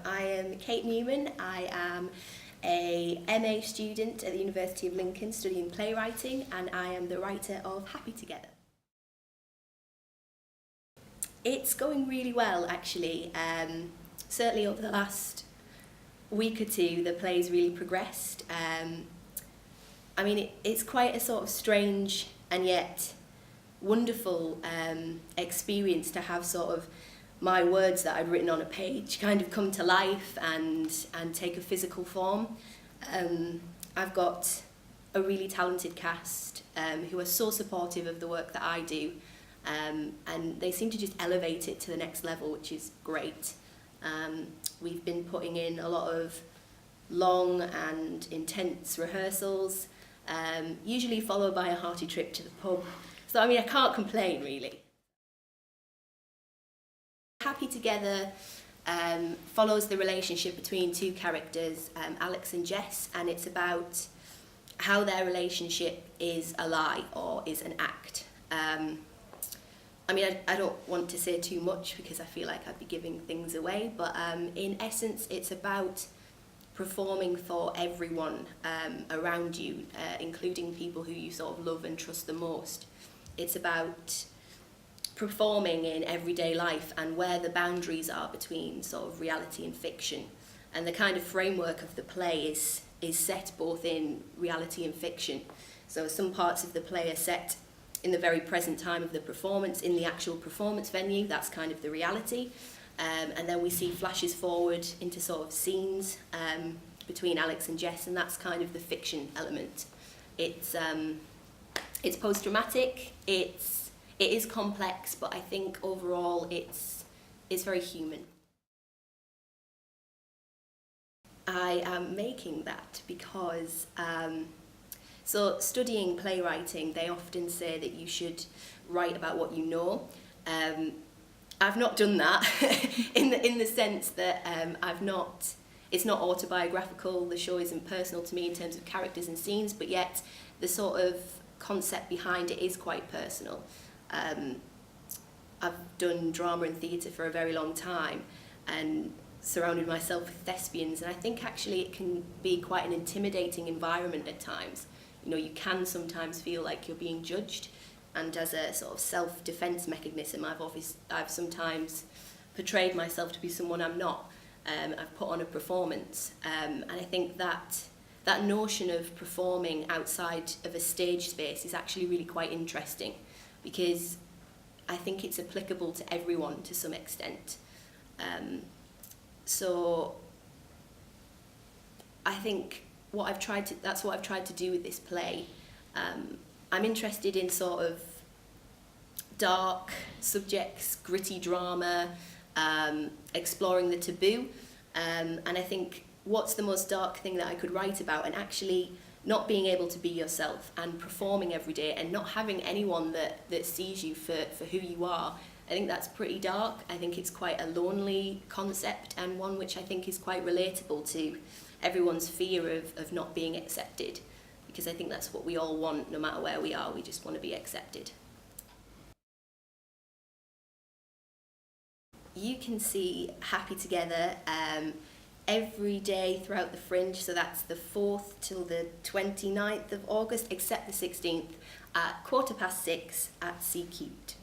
I am Kate Newman. I am a MA student at the University of Lincoln studying playwriting, and I am the writer of Happy Together. It's going really well, actually. Certainly over the last week or two, the play's really progressed. I mean, it's quite a sort of strange and yet wonderful experience to have sort of my words that I'd written on a page kind of come to life and take a physical form. I've got a really talented cast who are so supportive of the work that I do, and they seem to just elevate it to the next level, which is great. We've been putting in a lot of long and intense rehearsals, usually followed by a hearty trip to the pub. So I mean, I can't complain really. Happy Together follows the relationship between two characters, Alex and Jess, and it's about how their relationship is a lie or is an act. I mean, I don't want to say too much because I feel like I'd be giving things away, but in essence it's about performing for everyone around you, including people who you sort of love and trust the most. It's about performing in everyday life and where the boundaries are between sort of reality and fiction. And the kind of framework of the play is set both in reality and fiction. So some parts of the play are set in the very present time of the performance, in the actual performance venue, that's kind of the reality. And then we see flashes forward into sort of scenes between Alex and Jess, and that's kind of the fiction element. It's post-dramatic, it is complex, but I think overall it's very human. I am making that because so studying playwriting, they often say that you should write about what you know. I've not done that in the sense that it's not autobiographical, the show isn't personal to me in terms of characters and scenes, but yet the sort of concept behind it is quite personal. I've done drama and theatre for a very long time and surrounded myself with thespians, and I think actually it can be quite an intimidating environment at times. You know, you can sometimes feel like you're being judged, and as a sort of self-defense mechanism, I've sometimes portrayed myself to be someone I'm not. I've put on a performance, and I think that notion of performing outside of a stage space is actually really quite interesting, because I think it's applicable to everyone to some extent. So I think that's what I've tried to do with this play. I'm interested in sort of dark subjects, gritty drama, exploring the taboo, and I think what's the most dark thing that I could write about, and actually not being able to be yourself and performing every day and not having anyone that sees you for who you are. I think that's pretty dark. I think it's quite a lonely concept, and one which I think is quite relatable to everyone's fear of not being accepted, because I think that's what we all want no matter where we are. We just want to be accepted. You can see Happy Together every day throughout the Fringe, so that's the 4th till the 29th of August, except the 16th at 6:15 at C Cubed.